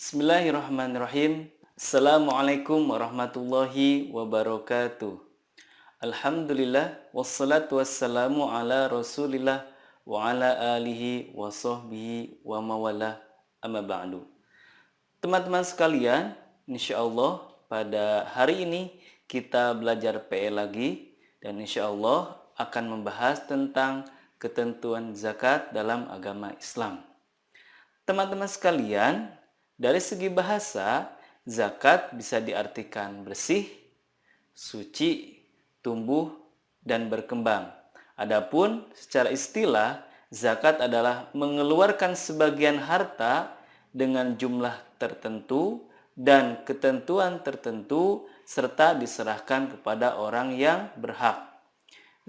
Bismillahirrahmanirrahim. Assalamualaikum warahmatullahi wabarakatuh. Alhamdulillah wassalatu wassalamu ala Rasulillah wa ala alihi wa sahbihi wa mawalah amma ba'du. Teman-teman sekalian, insyaallah pada hari ini kita belajar PE lagi dan insyaallah akan membahas tentang ketentuan zakat dalam agama Islam. Teman-teman sekalian, dari segi bahasa, zakat bisa diartikan bersih, suci, tumbuh, dan berkembang. Adapun secara istilah, zakat adalah mengeluarkan sebagian harta dengan jumlah tertentu dan ketentuan tertentu serta diserahkan kepada orang yang berhak.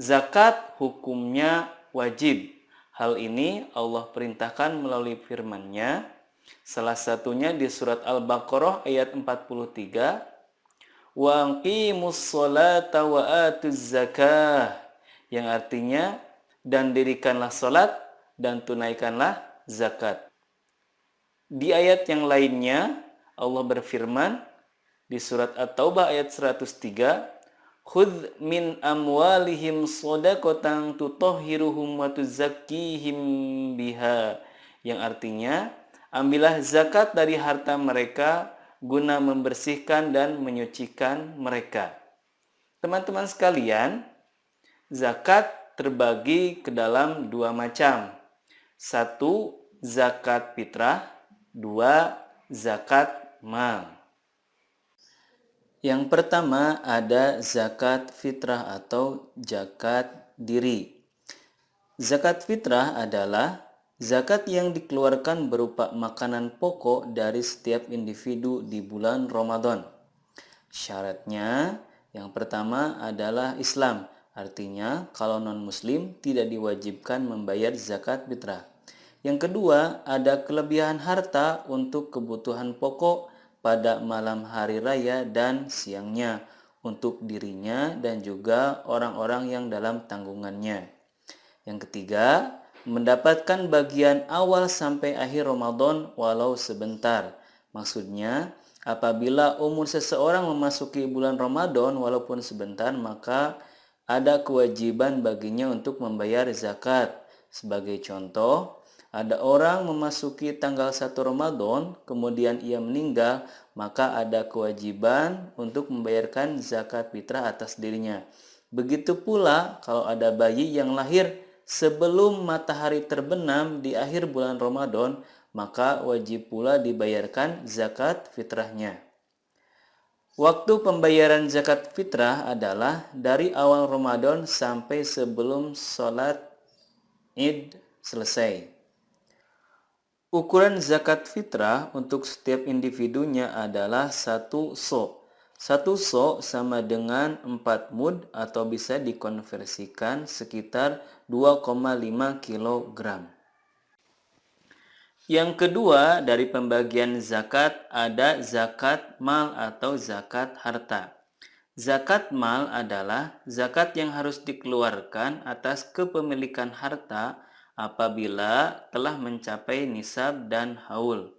Zakat hukumnya wajib. Hal ini Allah perintahkan melalui firman-Nya. Salah satunya di surat Al-Baqarah ayat 43. Wa aqimus sholata wa atuz zakah. Yang artinya, dan dirikanlah salat dan tunaikanlah zakat. Di ayat yang lainnya, Allah berfirman di surat At-Taubah ayat 103. Khudh min amwalihim shadaqatan tutahhiruhum wa tuzakkihim biha. Yang artinya, ambillah zakat dari harta mereka guna membersihkan dan menyucikan mereka. Teman-teman sekalian, zakat terbagi ke dalam dua macam. Satu, zakat fitrah. Dua, zakat mal. Yang pertama ada zakat fitrah atau zakat diri. Zakat fitrah adalah zakat yang dikeluarkan berupa makanan pokok dari setiap individu di bulan Ramadan. Syaratnya yang pertama adalah Islam. Artinya kalau non-muslim tidak diwajibkan membayar zakat fitrah. Yang kedua ada kelebihan harta untuk kebutuhan pokok pada malam hari raya dan siangnya untuk dirinya dan juga orang-orang yang dalam tanggungannya. Yang ketiga, mendapatkan bagian awal sampai akhir Ramadan walau sebentar. Maksudnya, apabila umur seseorang memasuki bulan Ramadan walaupun sebentar, maka ada kewajiban baginya untuk membayar zakat. Sebagai contoh, ada orang memasuki tanggal 1 Ramadan, kemudian ia meninggal, maka ada kewajiban untuk membayarkan zakat fitrah atas dirinya. Begitu pula kalau ada bayi yang lahir sebelum matahari terbenam di akhir bulan Ramadan, maka wajib pula dibayarkan zakat fitrahnya. Waktu pembayaran zakat fitrah adalah dari awal Ramadan sampai sebelum sholat Id selesai. Ukuran zakat fitrah untuk setiap individunya adalah 1 so'. 1 so' sama dengan 4 mud atau bisa dikonversikan sekitar 2,5 kg. Yang kedua dari pembagian zakat ada zakat mal atau zakat harta. Zakat mal adalah zakat yang harus dikeluarkan atas kepemilikan harta apabila telah mencapai nisab dan haul.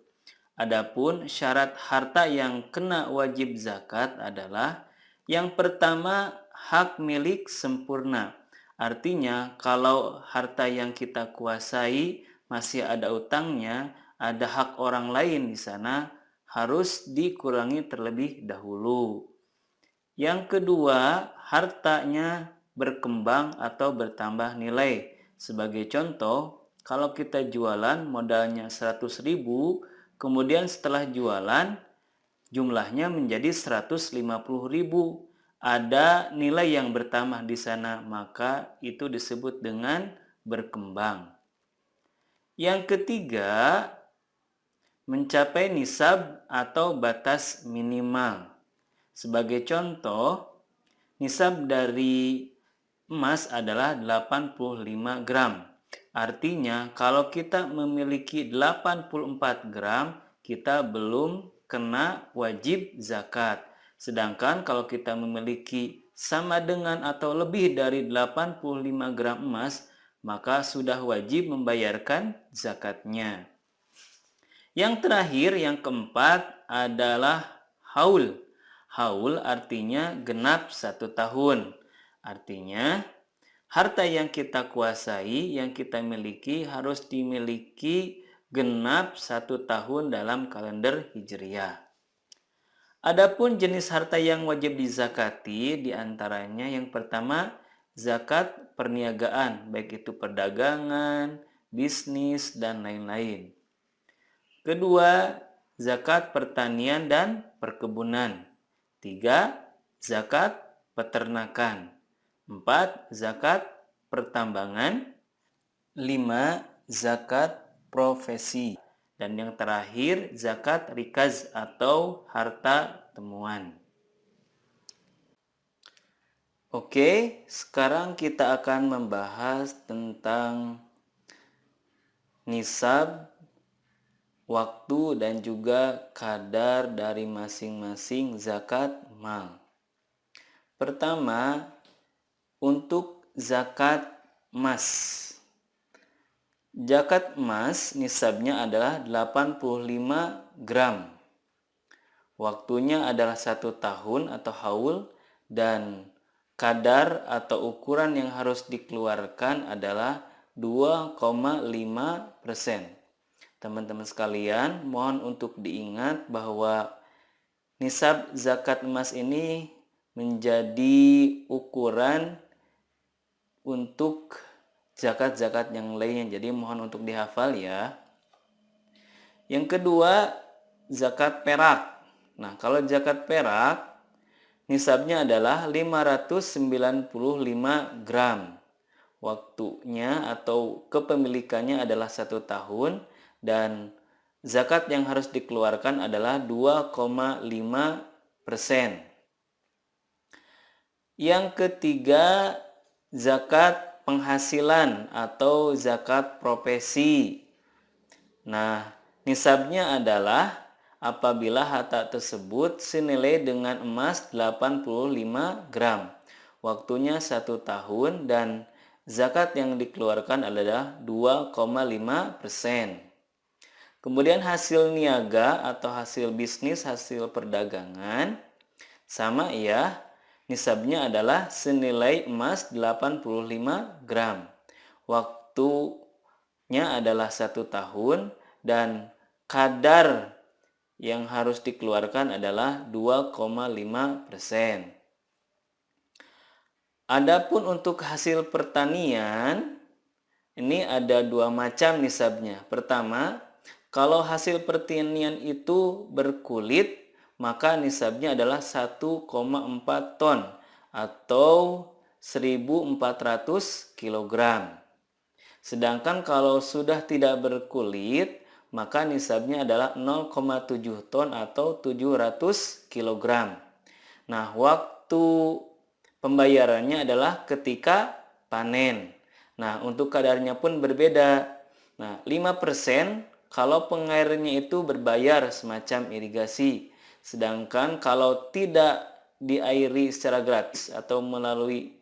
Adapun syarat harta yang kena wajib zakat adalah yang pertama hak milik sempurna. Artinya kalau harta yang kita kuasai masih ada utangnya, ada hak orang lain di sana, harus dikurangi terlebih dahulu. Yang kedua, hartanya berkembang atau bertambah nilai. Sebagai contoh, kalau kita jualan modalnya 100.000, kemudian setelah jualan jumlahnya menjadi 150.000. Ada nilai yang bertambah di sana, maka itu disebut dengan berkembang. Yang ketiga, mencapai nisab atau batas minimal. Sebagai contoh, nisab dari emas adalah 85 gram. Artinya kalau kita memiliki 84 gram, kita belum kena wajib zakat. Sedangkan kalau kita memiliki sama dengan atau lebih dari 85 gram emas, maka sudah wajib membayarkan zakatnya. Yang terakhir, yang keempat adalah haul. Haul artinya genap 1 tahun. Artinya, harta yang kita kuasai, yang kita miliki harus dimiliki genap 1 tahun dalam kalender Hijriah. Adapun jenis harta yang wajib dizakati diantaranya yang pertama zakat perniagaan, baik itu perdagangan, bisnis, dan lain-lain. Kedua, zakat pertanian dan perkebunan. 3, zakat peternakan. 4, zakat pertambangan. 5, zakat profesi. Dan yang terakhir, zakat rikaz atau harta temuan. Oke, sekarang kita akan membahas tentang nisab, waktu, dan juga kadar dari masing-masing zakat mal. Pertama, untuk zakat emas. Zakat emas nisabnya adalah 85 gram. Waktunya adalah 1 tahun atau haul, dan kadar atau ukuran yang harus dikeluarkan adalah 2,5%. Teman-teman sekalian, mohon untuk diingat bahwa nisab zakat emas ini menjadi ukuran untuk zakat-zakat yang lainnya. Jadi mohon untuk dihafal ya. Yang kedua, zakat perak. Nah, kalau zakat perak nisabnya adalah 595 gram. Waktunya atau kepemilikannya adalah 1 tahun, dan zakat yang harus dikeluarkan adalah 2,5%. Yang ketiga, zakat penghasilan atau zakat profesi. Nah, nisabnya adalah apabila harta tersebut senilai dengan emas 85 gram. Waktunya 1 tahun, dan zakat yang dikeluarkan adalah 2,5%. Kemudian hasil niaga atau hasil bisnis, hasil perdagangan, sama ya, nisabnya adalah senilai emas 85 gram. Waktunya adalah 1 tahun, dan kadar yang harus dikeluarkan adalah 2,5%. Adapun untuk hasil pertanian, ini ada 2 macam nisabnya. Pertama, kalau hasil pertanian itu berkulit, maka nisabnya adalah 1,4 ton atau 1.400 kg. Sedangkan kalau sudah tidak berkulit, maka nisabnya adalah 0,7 ton atau 700 kg. Nah, waktu pembayarannya adalah ketika panen. Nah, untuk kadarnya pun berbeda. Nah, 5% kalau pengairnya itu berbayar semacam irigasi. Sedangkan kalau tidak diairi secara gratis atau melalui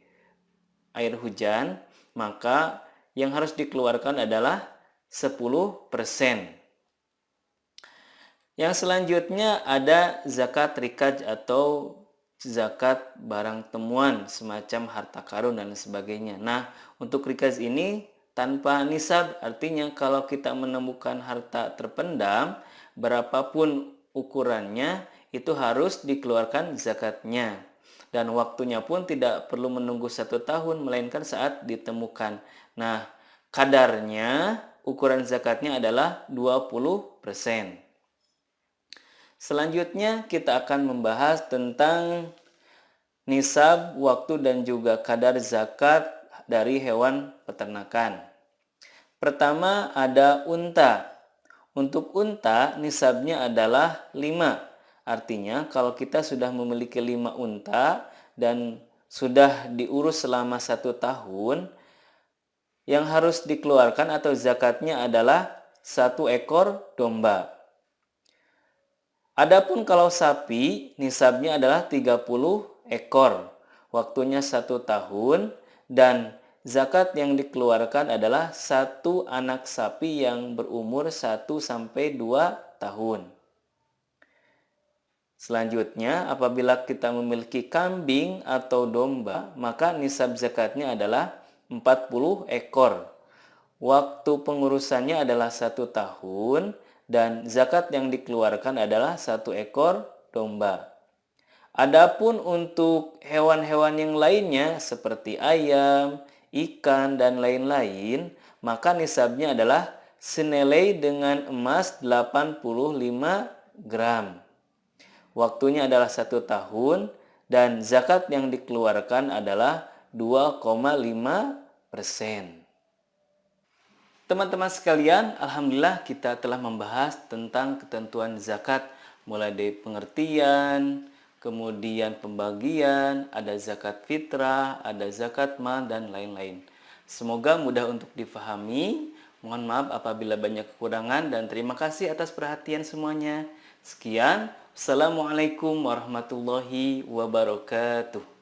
air hujan, maka yang harus dikeluarkan adalah 10%. Yang selanjutnya ada zakat rikaj atau zakat barang temuan semacam harta karun dan sebagainya. Nah, untuk rikaz ini tanpa nisab, artinya kalau kita menemukan harta terpendam, berapapun ukurannya, itu harus dikeluarkan zakatnya. Dan waktunya pun tidak perlu menunggu 1 tahun, melainkan saat ditemukan. Nah, kadarnya, ukuran zakatnya adalah 20%. Selanjutnya kita akan membahas tentang nisab, waktu, dan juga kadar zakat dari hewan peternakan. Pertama ada unta. Untuk unta nisabnya adalah 5. Artinya kalau kita sudah memiliki 5 unta dan sudah diurus selama 1 tahun, yang harus dikeluarkan atau zakatnya adalah 1 ekor domba. Adapun kalau sapi, nisabnya adalah 30 ekor. Waktunya 1 tahun, dan zakat yang dikeluarkan adalah satu anak sapi yang berumur 1 sampai 2 tahun. Selanjutnya, apabila kita memiliki kambing atau domba, maka nisab zakatnya adalah 40 ekor. Waktu pengurusannya adalah 1 tahun dan zakat yang dikeluarkan adalah 1 ekor domba. Adapun untuk hewan-hewan yang lainnya seperti ayam, ikan, dan lain-lain, maka nisabnya adalah senilai dengan emas 85 gram. Waktunya adalah 1 tahun dan zakat yang dikeluarkan adalah 2,5%. Teman-teman sekalian, alhamdulillah kita telah membahas tentang ketentuan zakat mulai dari pengertian, kemudian pembagian, ada zakat fitrah, ada zakat mal, dan lain-lain. Semoga mudah untuk difahami. Mohon maaf apabila banyak kekurangan dan terima kasih atas perhatian semuanya. Sekian, Assalamualaikum warahmatullahi wabarakatuh.